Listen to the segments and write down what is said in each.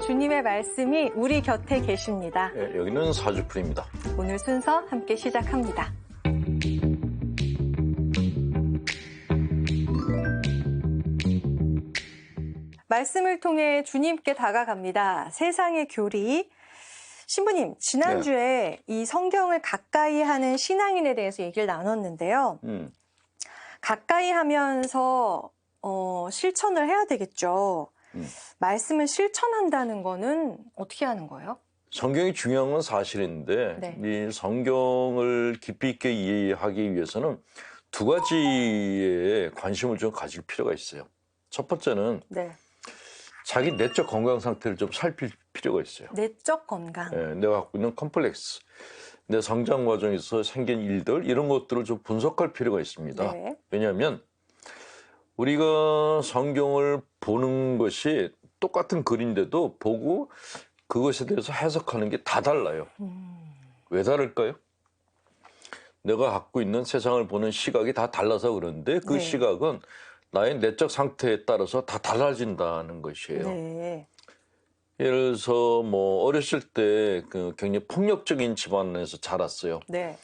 주님의 말씀이 우리 곁에 계십니다. 네, 여기는 사주풀입니다. 오늘 순서 함께 시작합니다. 말씀을 통해 주님께 다가갑니다. 세상의 교리. 신부님, 지난주에 이 성경을 가까이 하는 신앙인에 대해서 얘기를 나눴는데요. 가까이 하면서 실천을 해야 되겠죠. 말씀을 실천한다는 거는 어떻게 하는 거예요? 성경이 중요한 건 사실인데 네. 이 성경을 깊이 있게 이해하기 위해서는 두 가지에 관심을 좀 가질 필요가 있어요. 첫 번째는 네. 자기 내적 건강 상태를 좀 살필 필요가 있어요. 내적 건강. 네, 내가 갖고 있는 컴플렉스, 내 성장 과정에서 생긴 일들 이런 것들을 좀 분석할 필요가 있습니다. 네. 왜냐하면 우리가 성경을 보는 것이 똑같은 글인데도 보고 그것에 대해서 해석하는 게 다 달라요. 왜 다를까요? 내가 갖고 있는 세상을 보는 시각이 다 달라서 그런데 그 네. 시각은 나의 내적 상태에 따라서 다 달라진다는 것이에요. 네. 예를 들어서 뭐 어렸을 때 그 굉장히 폭력적인 집안에서 자랐어요. 네.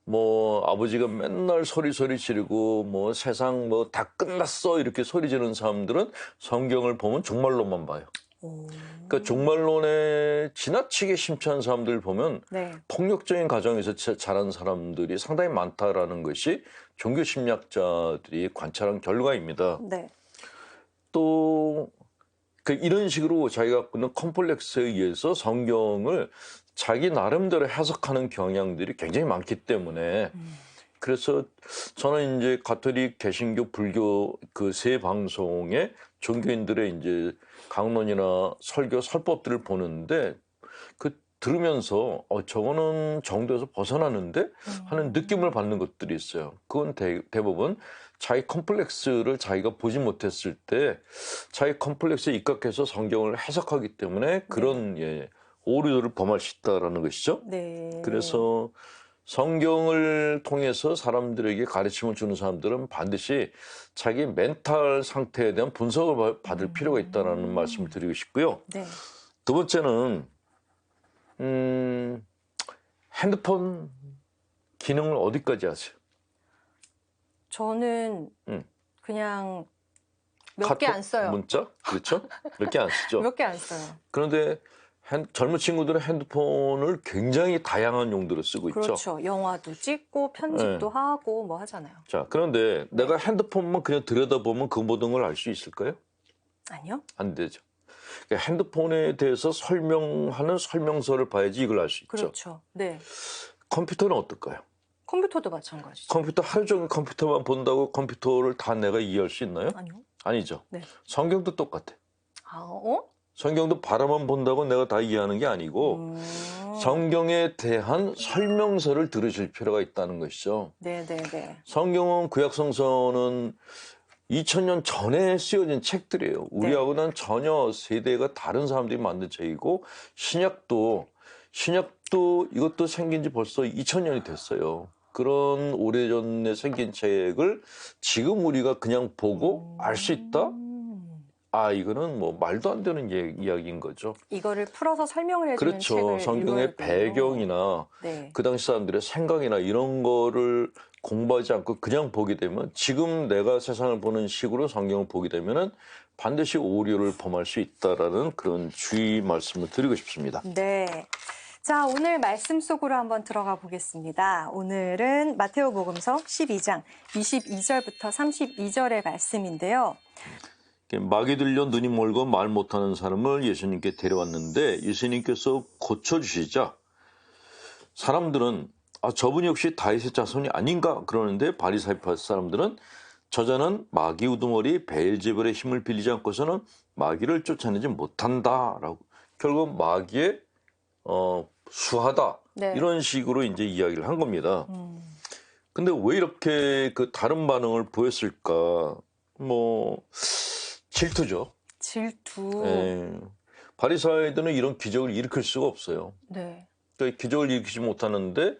뭐 아버지가 맨날 소리 지르고 뭐 세상 뭐 다 끝났어 이렇게 소리 지르는 사람들은 성경을 보면 종말론만 봐요. 그러니까 종말론에 지나치게 심취한 사람들 보면 네. 폭력적인 가정에서 자란 사람들이 상당히 많다라는 것이 종교 심리학자들이 관찰한 결과입니다. 네. 또 이런 식으로 자기가 갖고 있는 컴플렉스에 의해서 성경을 자기 나름대로 해석하는 경향들이 굉장히 많기 때문에 그래서 저는 이제 가톨릭, 개신교, 불교 그 세 방송의 종교인들의 이제 강론이나 설교, 설법들을 보는데 그 들으면서 저거는 정도에서 벗어나는데 하는 느낌을 받는 것들이 있어요. 그건 대부분 자기 컴플렉스를 자기가 보지 못했을 때 자기 컴플렉스에 입각해서 성경을 해석하기 때문에 그런 오류를 범할 수 있다는 것이죠. 네. 그래서 성경을 통해서 사람들에게 가르침을 주는 사람들은 반드시 자기 멘탈 상태에 대한 분석을 받을 필요가 있다는 말씀을 드리고 싶고요. 네. 두 번째는 핸드폰 기능을 어디까지 아세요? 저는 그냥 몇 개 카톡, 안 써요. 문자? 그렇죠? 몇 개 안 쓰죠. 몇 개 안 써요. 그런데 젊은 친구들은 핸드폰을 굉장히 다양한 용도로 쓰고 있죠. 그렇죠. 영화도 찍고 편집도 하고 뭐 하잖아요. 자, 그런데 내가 핸드폰만 그냥 들여다보면 그 모든 걸 알 수 있을까요? 아니요. 안 되죠. 그러니까 핸드폰에 대해서 설명하는 설명서를 봐야지 이걸 알 수 있죠. 그렇죠. 네. 컴퓨터는 어떨까요? 컴퓨터도 마찬가지죠. 컴퓨터 하루 종일 컴퓨터만 본다고 컴퓨터를 다 내가 이해할 수 있나요? 아니요. 아니죠. 네. 성경도 똑같아. 아, 성경도 바라만 본다고 내가 다 이해하는 게 아니고 성경에 대한 설명서를 들으실 필요가 있다는 것이죠. 네네네. 성경은 구약성서는 2000년 전에 쓰여진 책들이에요. 우리하고는 전혀 세대가 다른 사람들이 만든 책이고 신약도 이것도 생긴 지 벌써 2000년이 됐어요. 그런 오래전에 생긴 책을 지금 우리가 그냥 보고 알 수 있다? 이거는 뭐 말도 안 되는 이야기인 거죠. 이거를 풀어서 설명을 해주는 그렇죠. 책을 성경의 읽어야 돼요. 배경이나 네. 그 당시 사람들의 생각이나 이런 거를 공부하지 않고 그냥 보게 되면 지금 내가 세상을 보는 식으로 성경을 보게 되면은 반드시 오류를 범할 수 있다라는 그런 주의 말씀을 드리고 싶습니다. 네. 자, 오늘 말씀 속으로 한번 들어가 보겠습니다. 오늘은 마테오복음서 12장 22절부터 32절의 말씀인데요. 막이 들려 눈이 멀고 말 못하는 사람을 예수님께 데려왔는데 예수님께서 고쳐주시자 사람들은 저분이 혹시 다윗의 자손이 아닌가 그러는데 바리사이파 사람들은 저자는 마귀 우두머리 베엘제불의 힘을 빌리지 않고서는 마귀를 쫓아내지 못한다라고 결국 마귀의 수하다 네. 이런 식으로 이제 이야기를 한 겁니다. 근데 왜 이렇게 그 다른 반응을 보였을까? 뭐 질투죠. 질투. 바리사이들은 이런 기적을 일으킬 수가 없어요. 네. 그러니까 기적을 일으키지 못하는데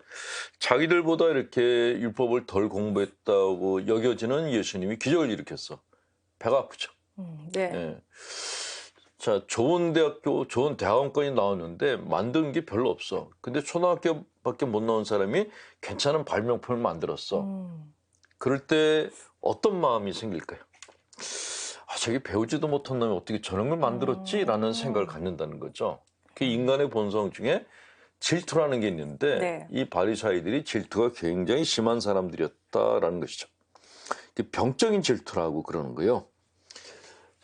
자기들보다 이렇게 율법을 덜 공부했다고 여겨지는 예수님이 기적을 일으켰어. 배가 아프죠. 네. 자, 좋은 대학교, 좋은 대학원까지 나왔는데 만든 게 별로 없어. 근데 초등학교밖에 못 나온 사람이 괜찮은 발명품을 만들었어. 그럴 때 어떤 마음이 생길까요? 아, 저게 배우지도 못한 놈이 어떻게 저런 걸 만들었지라는 생각을 갖는다는 거죠. 그 인간의 본성 중에 질투라는 게 있는데 네. 이 바리사이들이 질투가 굉장히 심한 사람들이었다라는 것이죠. 병적인 질투라고 그러는 거예요.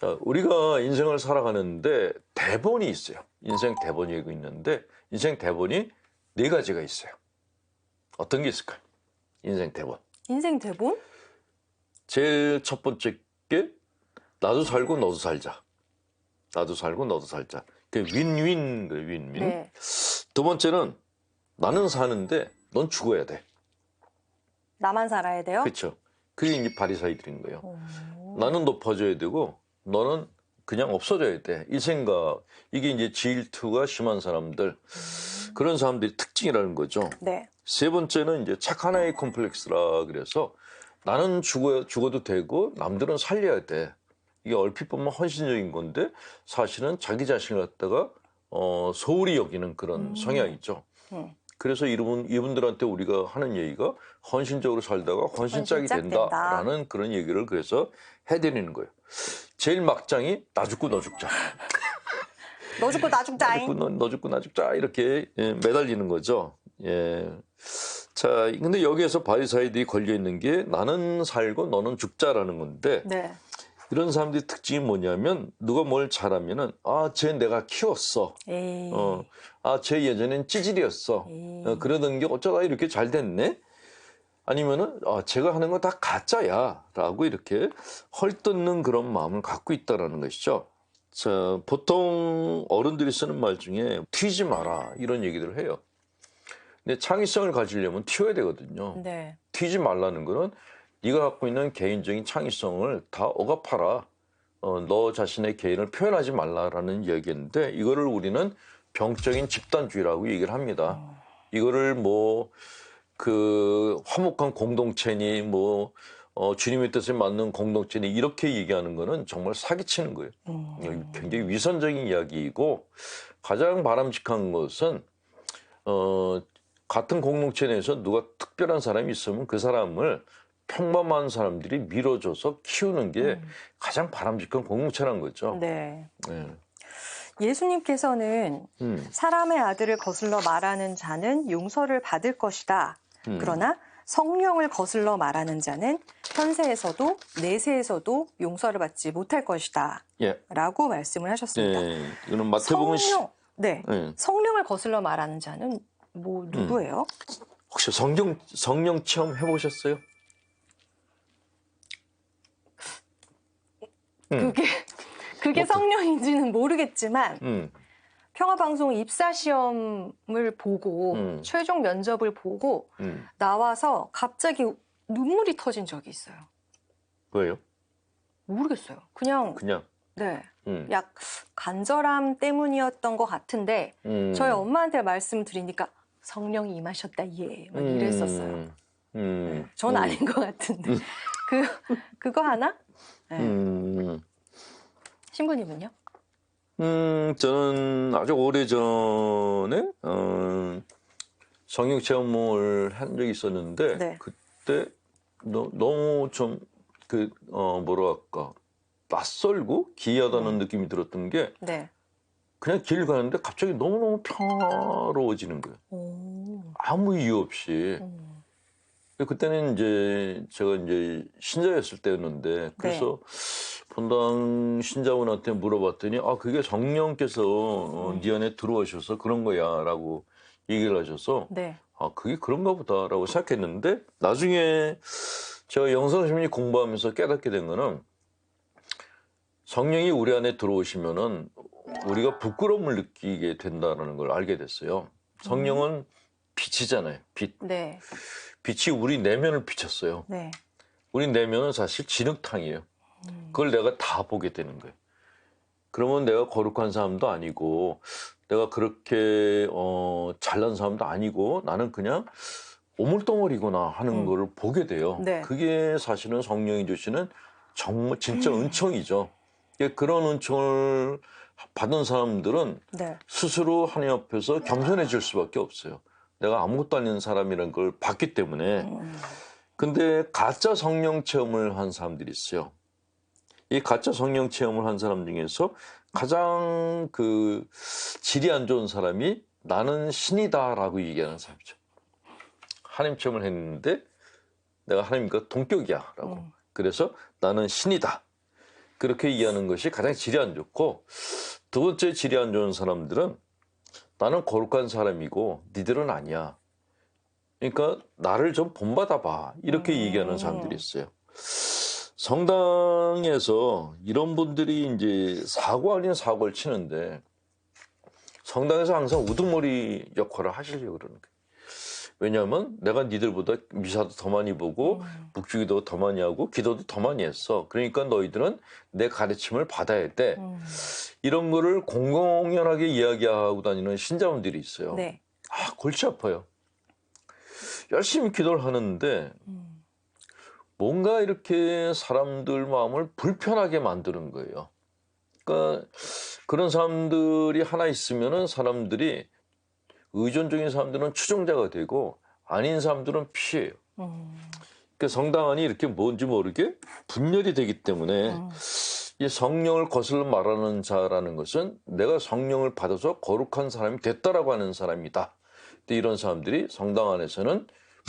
자, 우리가 인생을 살아가는데 대본이 있어요. 인생 대본이 있는데 인생 대본이 4가지가 있어요. 어떤 게 있을까요? 인생 대본. 인생 대본? 제일 첫 번째 게 나도 살고 너도 살자. 나도 살고 너도 살자. 그 윈윈, 윈윈. 네. 두 번째는 나는 사는데 넌 죽어야 돼. 나만 살아야 돼요? 그렇죠. 그게 이제 바리사이들인 거예요. 오. 나는 높아져야 되고 너는 그냥 없어져야 돼. 이 생각. 이게 이제 질투가 심한 사람들. 그런 사람들의 특징이라는 거죠. 네. 세 번째는 이제 착한 아이 콤플렉스라 그래서 나는 죽어도 되고 남들은 살려야 돼. 이게 얼핏 보면 헌신적인 건데 사실은 자기 자신을 갖다가 소홀히 여기는 그런 성향이죠. 그래서 이분들한테 우리가 하는 얘기가 헌신적으로 살다가 헌신짝이 된다라는 그런 얘기를 그래서 해드리는 거예요. 제일 막장이 나 죽고 너 죽자. 너 죽고 나 죽자잉. 너 죽고 나 죽자 이렇게 매달리는 거죠. 예. 자, 근데 여기에서 바리사이들이 걸려 있는 게 나는 살고 너는 죽자라는 건데 네. 이런 사람들의 특징이 뭐냐면 누가 뭘 잘하면은 쟤 내가 키웠어. 에이. 쟤 예전엔 찌질이었어. 그러던 게 어쩌다 이렇게 잘 됐네. 아니면은 제가 하는 거 다 가짜야라고 이렇게 헐뜯는 그런 마음을 갖고 있다라는 것이죠. 자, 보통 어른들이 쓰는 말 중에 튀지 마라 이런 얘기들을 해요. 근데 창의성을 가지려면 튀어야 되거든요. 네. 튀지 말라는 거는 네가 갖고 있는 개인적인 창의성을 다 억압하라. 너 자신의 개인을 표현하지 말라라는 이야기인데 이거를 우리는 병적인 집단주의라고 얘기를 합니다. 이거를 화목한 공동체니 주님의 뜻에 맞는 공동체니 이렇게 얘기하는 거는 정말 사기치는 거예요. 굉장히 위선적인 이야기이고 가장 바람직한 것은 같은 공동체 내에서 누가 특별한 사람이 있으면 그 사람을 평범한 사람들이 밀어줘서 키우는 게 가장 바람직한 공동체라는 거죠. 네. 네. 예수님께서는 사람의 아들을 거슬러 말하는 자는 용서를 받을 것이다. 그러나 성령을 거슬러 말하는 자는 현세에서도 내세에서도 용서를 받지 못할 것이다. 예. 라고 말씀을 하셨습니다. 네. 이거는 마태복음 네. 성령을 거슬러 말하는 자는 누구예요? 혹시 성령 체험 해보셨어요? 그게 성령인지는 모르겠지만 평화방송 입사시험을 보고 최종 면접을 보고 나와서 갑자기 눈물이 터진 적이 있어요. 왜요? 모르겠어요. 그냥 네. 약 간절함 때문이었던 것 같은데 저희 엄마한테 말씀드리니까 성령이 임하셨다 막 이랬었어요. 네. 전 아닌 것 같은데 그거 하나? 네. 신부님은요? 저는 아주 오래전에 성령 체험을 한 적이 있었는데 네. 그때 너무 좀 뭐랄까 낯설고 기이하다는 느낌이 들었던 게 네. 그냥 길 가는데 갑자기 너무너무 평화로워지는 거예요. 아무 이유 없이. 그때는 이제 제가 이제 신자였을 때였는데 그래서 본당 신자분한테 물어봤더니 그게 성령께서 네 안에 들어오셔서 그런 거야라고 얘기를 하셔서 그게 그런가 보다라고 생각했는데 나중에 제가 영성심리 공부하면서 깨닫게 된 거는 성령이 우리 안에 들어오시면은 우리가 부끄러움을 느끼게 된다는 걸 알게 됐어요. 성령은 빛이잖아요. 빛. 네. 빛이 우리 내면을 비쳤어요. 네. 우리 내면은 사실 진흙탕이에요. 그걸 내가 다 보게 되는 거예요. 그러면 내가 거룩한 사람도 아니고 내가 그렇게 잘난 사람도 아니고 나는 그냥 오물덩어리구나 하는 거를 보게 돼요. 네. 그게 사실은 성령이 주시는 정말 진짜 은총이죠. 그런 은총을 받은 사람들은 네. 스스로 하나님 앞에서 겸손해질 수밖에 없어요. 내가 아무것도 아닌 사람이라는 걸 봤기 때문에. 근데 가짜 성령 체험을 한 사람들이 있어요. 이 가짜 성령 체험을 한 사람 중에서 가장 그 질이 안 좋은 사람이 나는 신이다라고 얘기하는 사람이죠. 하나님 체험을 했는데 내가 하나님과 동격이야라고. 그래서 나는 신이다. 그렇게 이해하는 것이 가장 질이 안 좋고, 두 번째 질이 안 좋은 사람들은 나는 거룩한 사람이고 니들은 아니야. 그러니까 나를 좀 본받아봐. 이렇게 얘기하는 사람들이 있어요. 성당에서 이런 분들이 이제 사고 아닌 사고를 치는데 성당에서 항상 우두머리 역할을 하시려고 그러는 거예요. 왜냐하면 내가 니들보다 미사도 더 많이 보고 묵주기도 더 많이 하고 기도도 더 많이 했어. 그러니까 너희들은 내 가르침을 받아야 돼. 이런 거를 공공연하게 이야기하고 다니는 신자분들이 있어요. 네. 아, 골치 아파요. 열심히 기도를 하는데 뭔가 이렇게 사람들 마음을 불편하게 만드는 거예요. 그러니까 그런 사람들이 하나 있으면은 사람들이 의존적인 사람들은 추종자가 되고 아닌 사람들은 피해요. 그러니까 성당 안이 이렇게 뭔지 모르게 분열이 되기 때문에 이 성령을 거슬러 말하는 자라는 것은 내가 성령을 받아서 거룩한 사람이 됐다라고 하는 사람이다. 근데 이런 사람들이 성당 안에서는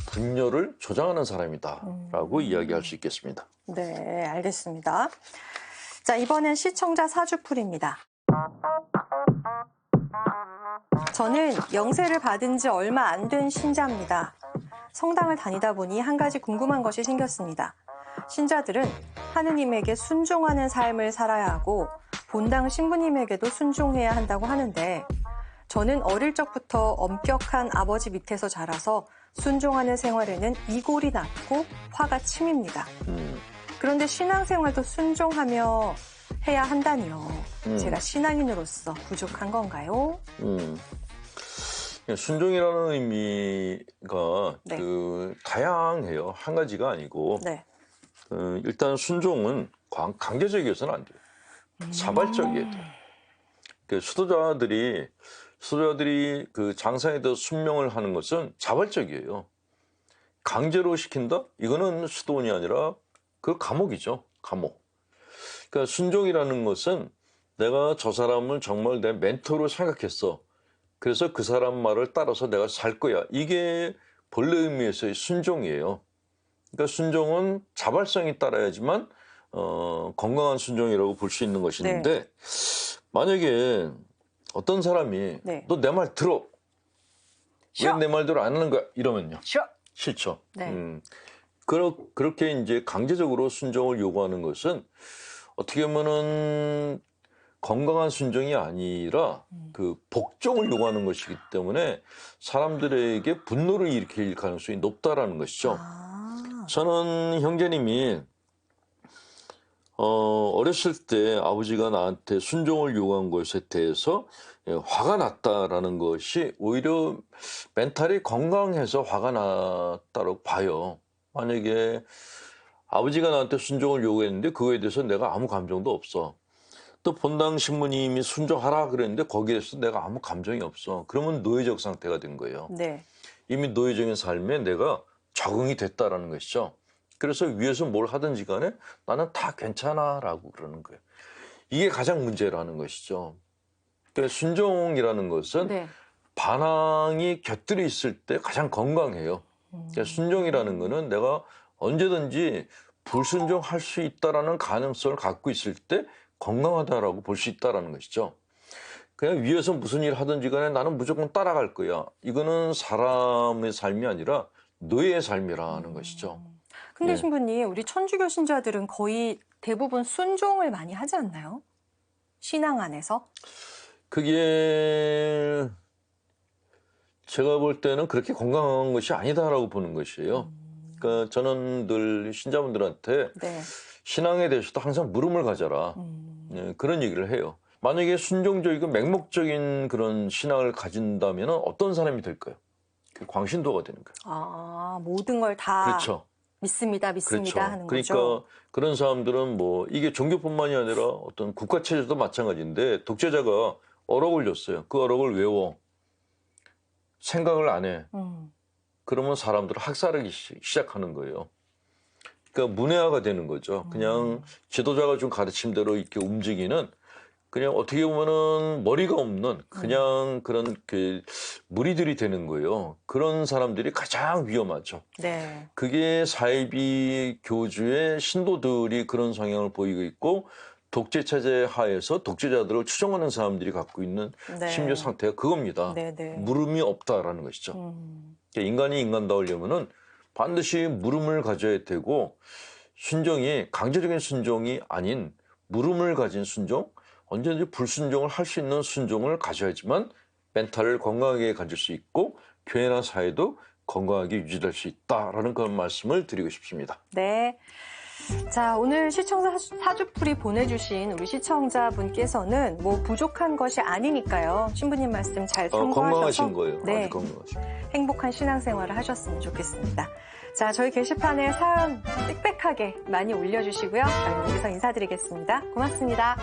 분열을 조장하는 사람이다라고 이야기할 수 있겠습니다. 네, 알겠습니다. 자, 이번엔 시청자 사주풀입니다. 저는 영세를 받은 지 얼마 안 된 신자입니다. 성당을 다니다 보니 한 가지 궁금한 것이 생겼습니다. 신자들은 하느님에게 순종하는 삶을 살아야 하고 본당 신부님에게도 순종해야 한다고 하는데 저는 어릴 적부터 엄격한 아버지 밑에서 자라서 순종하는 생활에는 이골이 났고 화가 침입니다. 그런데 신앙생활도 순종하며 해야 한다니요. 제가 신앙인으로서 부족한 건가요? 순종이라는 의미가 네. 다양해요. 한 가지가 아니고 네. 일단 순종은 강제적이어서는 안 돼요. 자발적이어야 돼요. 수도자들이 그 장사에 더 순명을 하는 것은 자발적이에요. 강제로 시킨다? 이거는 수도원이 아니라 그 감옥이죠. 감옥. 그러니까 순종이라는 것은 내가 저 사람을 정말 내 멘토로 생각했어. 그래서 그 사람 말을 따라서 내가 살 거야. 이게 본래 의미에서의 순종이에요. 그러니까 순종은 자발성이 따라야지만 건강한 순종이라고 볼 수 있는 것인데 만약에 어떤 사람이 네. 너 내 말 들어. 왜 내 말대로 안 하는 거야? 이러면요. 싫어. 싫죠. 네. 그렇게 이제 강제적으로 순종을 요구하는 것은 어떻게 보면은 건강한 순종이 아니라 그 복종을 요구하는 것이기 때문에 사람들에게 분노를 일으킬 가능성이 높다라는 것이죠. 저는 형제님이 어렸을 때 아버지가 나한테 순종을 요구한 것에 대해서 화가 났다라는 것이 오히려 멘탈이 건강해서 화가 났다고 봐요. 만약에 아버지가 나한테 순종을 요구했는데 그거에 대해서 내가 아무 감정도 없어. 또 본당 신부님이 순종하라 그랬는데 거기에 대해서 내가 아무 감정이 없어. 그러면 노예적 상태가 된 거예요. 네. 이미 노예적인 삶에 내가 적응이 됐다라는 것이죠. 그래서 위에서 뭘 하든지 간에 나는 다 괜찮아라고 그러는 거예요. 이게 가장 문제라는 것이죠. 그래서 순종이라는 것은 네. 반항이 곁들여 있을 때 가장 건강해요. 그러니까 순종이라는 거는 내가 언제든지 불순종할 수 있다라는 가능성을 갖고 있을 때 건강하다라고 볼 수 있다라는 것이죠. 그냥 위에서 무슨 일 하든지 간에 나는 무조건 따라갈 거야. 이거는 사람의 삶이 아니라 노예의 삶이라는 것이죠. 근데 네. 신부님, 우리 천주교 신자들은 거의 대부분 순종을 많이 하지 않나요? 신앙 안에서? 그게 제가 볼 때는 그렇게 건강한 것이 아니다라고 보는 것이에요. 그러니까 저는 늘 신자분들한테 네. 신앙에 대해서도 항상 물음을 가져라. 그런 얘기를 해요. 만약에 순종적이고 맹목적인 그런 신앙을 가진다면 어떤 사람이 될까요? 그 광신도가 되는 거예요. 아, 모든 걸 다. 그렇죠. 믿습니다 그렇죠. 하는 그러니까 거죠. 그런 사람들은 뭐 이게 종교뿐만이 아니라 어떤 국가 체제도 마찬가지인데 독재자가 어록을 줬어요. 그 어록을 외워. 생각을 안 해. 그러면 사람들은 학살하기 시작하는 거예요. 그러니까 문해화가 되는 거죠. 그냥 지도자가 준 가르침대로 이렇게 움직이는 그냥 어떻게 보면은 머리가 없는 그냥 그런 그 무리들이 되는 거예요. 그런 사람들이 가장 위험하죠. 네. 그게 사이비 교주의 신도들이 그런 성향을 보이고 있고 독재 체제 하에서 독재자들을 추종하는 사람들이 갖고 있는 네. 심리적 상태가 그겁니다. 네, 네. 물음이 없다라는 것이죠. 그러니까 인간이 인간다우려면은 반드시 물음을 가져야 되고 순종이 강제적인 순종이 아닌 물음을 가진 순종, 언제든지 불순종을 할 수 있는 순종을 가져야지만 멘탈을 건강하게 가질 수 있고 교회나 사회도 건강하게 유지될 수 있다라는 그런 말씀을 드리고 싶습니다. 네. 자, 오늘 시청자 사주풀이 보내주신 우리 시청자분께서는 뭐 부족한 것이 아니니까요. 신부님 말씀 잘 참고하셔서 건강하신 거예요. 네, 아주 건강하신. 행복한 신앙생활을 하셨으면 좋겠습니다. 자, 저희 게시판에 사연 빽빽하게 많이 올려주시고요. 저희 여기서 인사드리겠습니다. 고맙습니다.